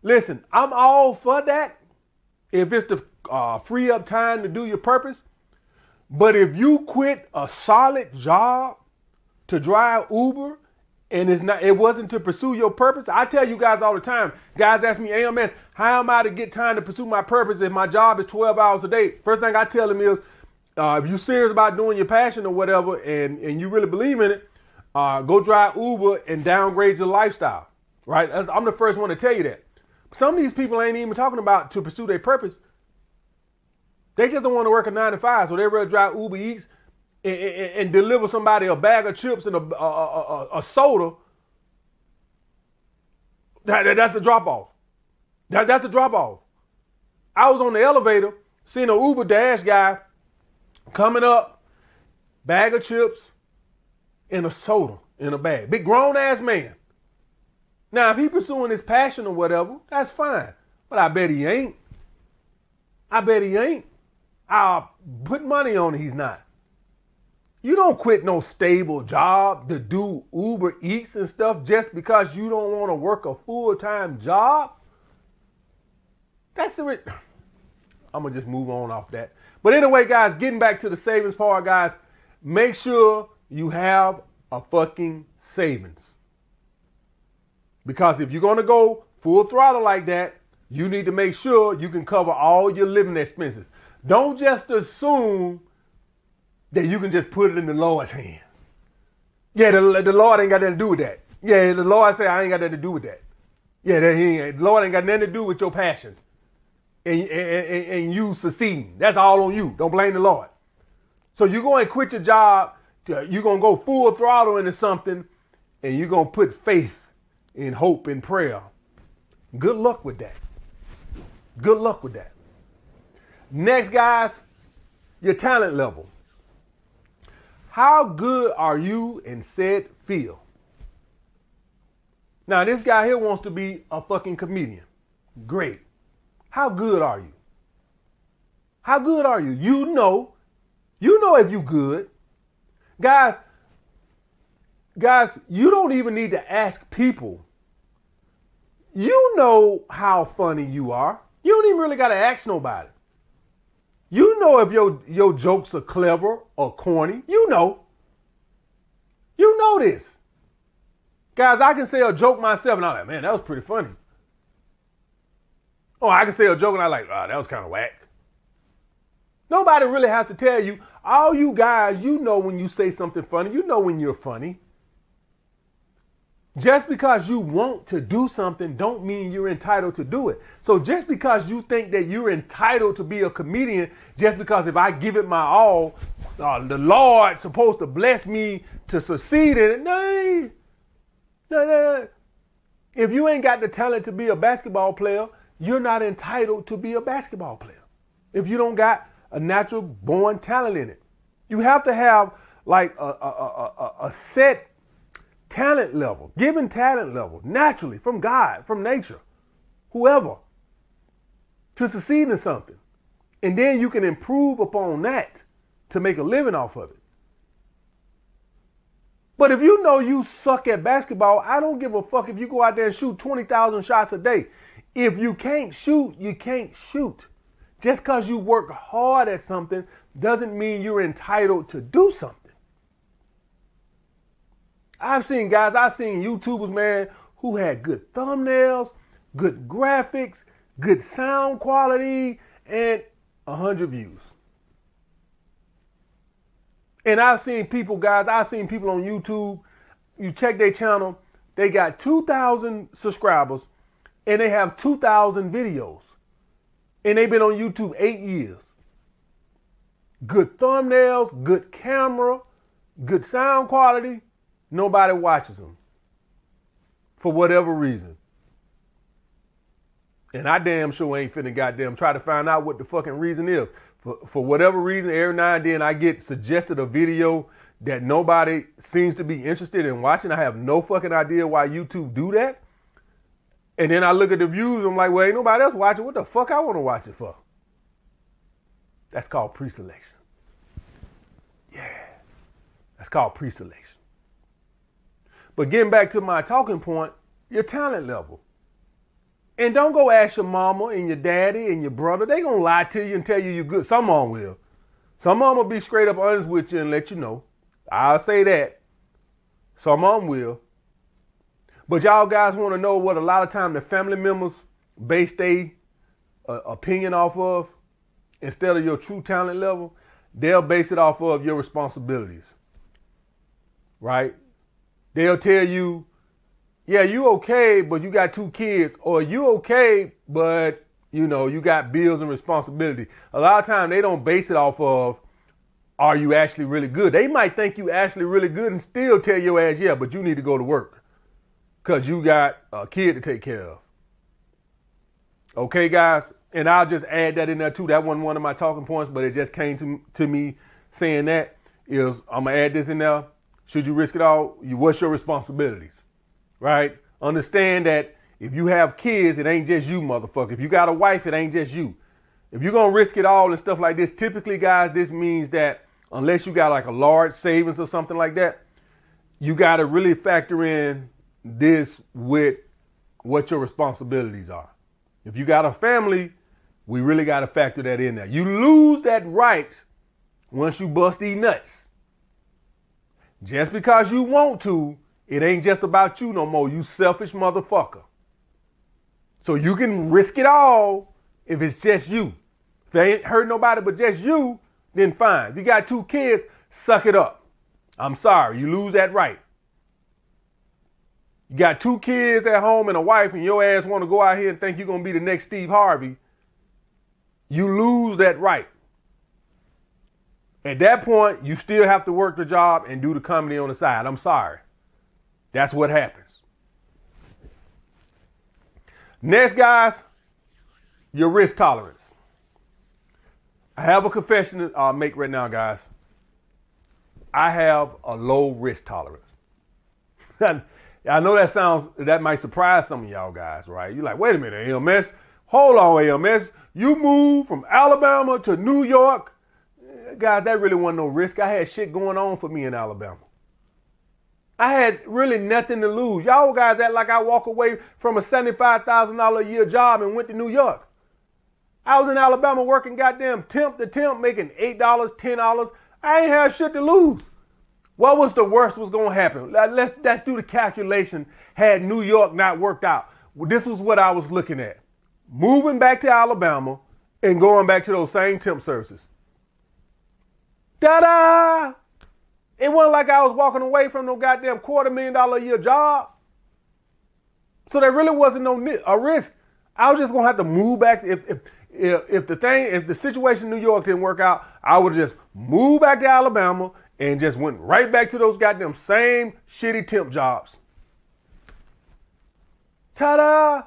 Listen, I'm all for that if it's to free up time to do your purpose. But if you quit a solid job to drive Uber and it wasn't to pursue your purpose, I tell you guys all the time, guys ask me, AMS, how am I to get time to pursue my purpose if my job is 12 hours a day? First thing I tell them is, if you're serious about doing your passion or whatever and you really believe in it, go drive Uber and downgrade your lifestyle, right? I'm the first one to tell you that. Some of these people ain't even talking about to pursue their purpose. They just don't want to work a 9 to 5, so they rather drive Uber Eats and deliver somebody a bag of chips and a soda. That's the drop off. That's the drop off. I was on the elevator, seeing an Uber Dash guy coming up, bag of chips and a soda in a bag. Big grown ass man. Now, if he pursuing his passion or whatever, that's fine. But I bet he ain't. I'll put money on it, he's not. You don't quit no stable job to do Uber Eats and stuff just because you don't want to work a full-time job. That's the... I'm going to just move on off that. But anyway, guys, getting back to the savings part, guys, make sure you have a fucking savings. Because if you're going to go full throttle like that, you need to make sure you can cover all your living expenses. Don't just assume that you can just put it in the Lord's hands. Yeah, the Lord ain't got nothing to do with that. Yeah, the Lord say I ain't got nothing to do with that. Yeah, the Lord ain't got nothing to do with your passion and you succeeding. That's all on you. Don't blame the Lord. So you're going to quit your job. You're going to go full throttle into something, and you're going to put faith and hope and prayer. Good luck with that. Good luck with that. Next, guys, your talent level. How good are you in said field? Now, this guy here wants to be a fucking comedian. Great. How good are you? How good are you? You know if you good. Guys, you don't even need to ask people. You know how funny you are. You don't even really got to ask nobody. You know if your jokes are clever or corny. You know this. Guys, I can say a joke myself and I'm like, man, that was pretty funny. Oh, I can say a joke and I'm like, that was kind of whack. Nobody really has to tell you. All you guys, you know when you say something funny. You know when you're funny. Just because you want to do something don't mean you're entitled to do it. So just because you think that you're entitled to be a comedian, just because if I give it my all, the Lord's supposed to bless me to succeed in it. No. If you ain't got the talent to be a basketball player, you're not entitled to be a basketball player. If you don't got a natural born talent in it. You have to have like a set talent level, given talent level, naturally, from God, from nature, whoever, to succeed in something. And then you can improve upon that to make a living off of it. But if you know you suck at basketball, I don't give a fuck if you go out there and shoot 20,000 shots a day. If you can't shoot, you can't shoot. Just because you work hard at something doesn't mean you're entitled to do something. I've seen YouTubers, man, who had good thumbnails, good graphics, good sound quality, and 100 views. And I've seen people on YouTube, you check their channel, they got 2,000 subscribers, and they have 2,000 videos. And they've been on YouTube 8 years. Good thumbnails, good camera, good sound quality. Nobody watches them for whatever reason. And I damn sure ain't finna goddamn try to find out what the fucking reason is. For whatever reason, every now and then I get suggested a video that nobody seems to be interested in watching. I have no fucking idea why YouTube do that. And then I look at the views, I'm like, well, ain't nobody else watching. What the fuck I want to watch it for? That's called pre-selection. Yeah, that's called pre-selection. But getting back to my talking point, your talent level. And don't go ask your mama and your daddy and your brother. They gonna lie to you and tell you you're good. Some of them will. Some of them will be straight up honest with you and let you know. I'll say that. Some of them will. But y'all guys want to know what a lot of time the family members base their opinion off of instead of your true talent level? They'll base it off of your responsibilities. Right? They'll tell you, yeah, you okay, but you got 2 kids, or you okay, but you got bills and responsibility. A lot of times they don't base it off of, are you actually really good? They might think you actually really good and still tell your ass, yeah, but you need to go to work because you got a kid to take care of. Okay, guys? And I'll just add that in there too. That wasn't one of my talking points, but it just came to me saying that is, I'm going to add this in there. Should you risk it all? What's your responsibilities? Right? Understand that if you have kids, it ain't just you, motherfucker. If you got a wife, it ain't just you. If you're going to risk it all and stuff like this, typically, guys, this means that unless you got like a large savings or something like that, you got to really factor in this with what your responsibilities are. If you got a family, we really got to factor that in there. You lose that right once you bust these nuts. Just because you want to, it ain't just about you no more, you selfish motherfucker. So you can risk it all if it's just you. If they ain't hurt nobody but just you, then fine. If you got 2 kids, suck it up. I'm sorry, you lose that right. You got 2 kids at home and a wife and your ass want to go out here and think you're going to be the next Steve Harvey. You lose that right. At that point, you still have to work the job and do the comedy on the side. I'm sorry. That's what happens. Next, guys, your risk tolerance. I have a confession to make right now, guys. I have a low risk tolerance. I know that might surprise some of y'all guys, right? You're like, wait a minute, AMS. Hold on, AMS. You moved from Alabama to New York. Guys, that really wasn't no risk. I had shit going on for me in Alabama. I had really nothing to lose. Y'all guys act like I walk away from a $75,000 a year job and went to New York. I was in Alabama working goddamn temp to temp, making $8, $10. I ain't had shit to lose. What was the worst was going to happen? Let's do the calculation. Had New York not worked out, this was what I was looking at. Moving back to Alabama and going back to those same temp services. Ta-da! It wasn't like I was walking away from no goddamn $250,000 a year job. So there really wasn't a risk. I was just gonna have to move back. If the situation in New York didn't work out, I would have just moved back to Alabama and just went right back to those goddamn same shitty temp jobs. Ta-da!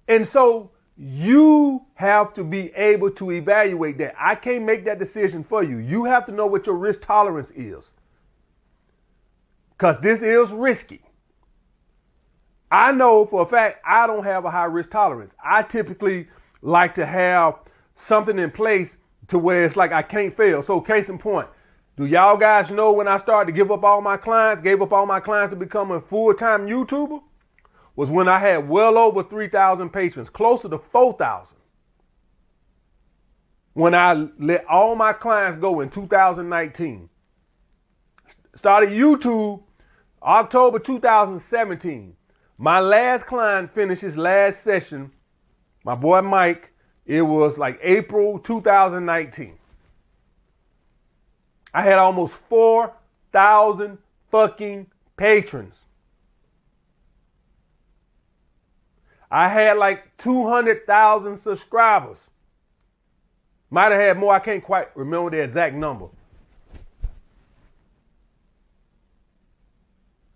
And so you have to be able to evaluate that. I can't make that decision for you. You have to know what your risk tolerance is. Because this is risky. I know for a fact I don't have a high risk tolerance. I typically like to have something in place to where it's like I can't fail. So case in point, do y'all guys know when I started to gave up all my clients to become a full-time YouTuber? Was when I had well over 3,000 patrons, closer to 4,000. When I let all my clients go in 2019. Started YouTube October 2017. My last client finished his last session, my boy Mike, it was like April 2019. I had almost 4,000 fucking patrons. I had like 200,000 subscribers. Might have had more. I can't quite remember the exact number.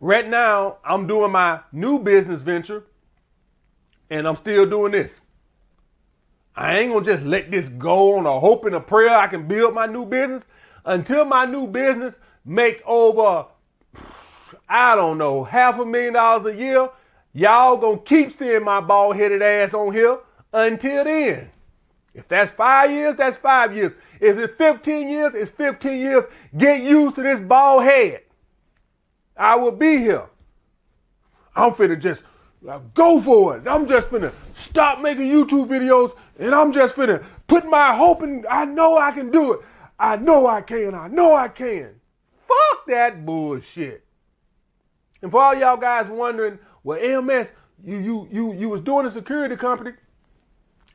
Right now, I'm doing my new business venture, and I'm still doing this. I ain't gonna just let this go on a hope and a prayer I can build my new business until my new business makes over, I don't know, $500,000 a year. Y'all gonna keep seeing my bald-headed ass on here until then. If that's 5 years, that's 5 years. If it's 15 years, it's 15 years. Get used to this bald head. I will be here. I'm finna just Like, go for it. I'm just finna stop making YouTube videos and I'm just finna put my hope in, I know I can do it. I know I can. I know I can. Fuck that bullshit. And for all y'all guys wondering, well, AMS, you was doing a security company.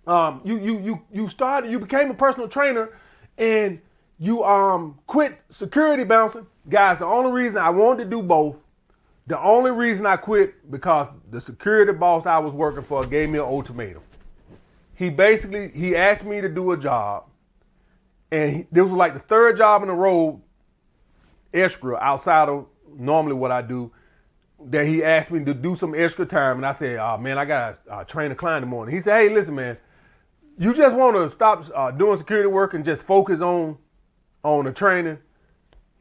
You became a personal trainer and you quit security bouncing. Guys, the only reason I wanted to do both, the only reason I quit, because the security boss I was working for gave me an ultimatum. He asked me to do a job, and this was like the third job in a row, extra, outside of normally what I do, that he asked me to do some extra time. And I said, oh man, I got to train a client in the morning. He said, hey, listen, man, you just want to stop doing security work and just focus on the training?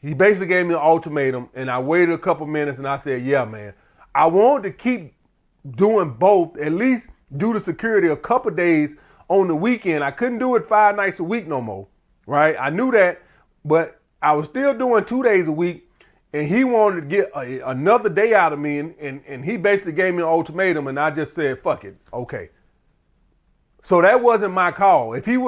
He basically gave me an ultimatum, and I waited a couple minutes and I said, yeah, man, I wanted to keep doing both, at least do the security a couple days on the weekend. I couldn't do it 5 nights a week no more, right? I knew that, but I was still doing 2 days a week, and he wanted to get another day out of me, and he basically gave me an ultimatum, and I just said, fuck it, okay. So that wasn't my call. If he would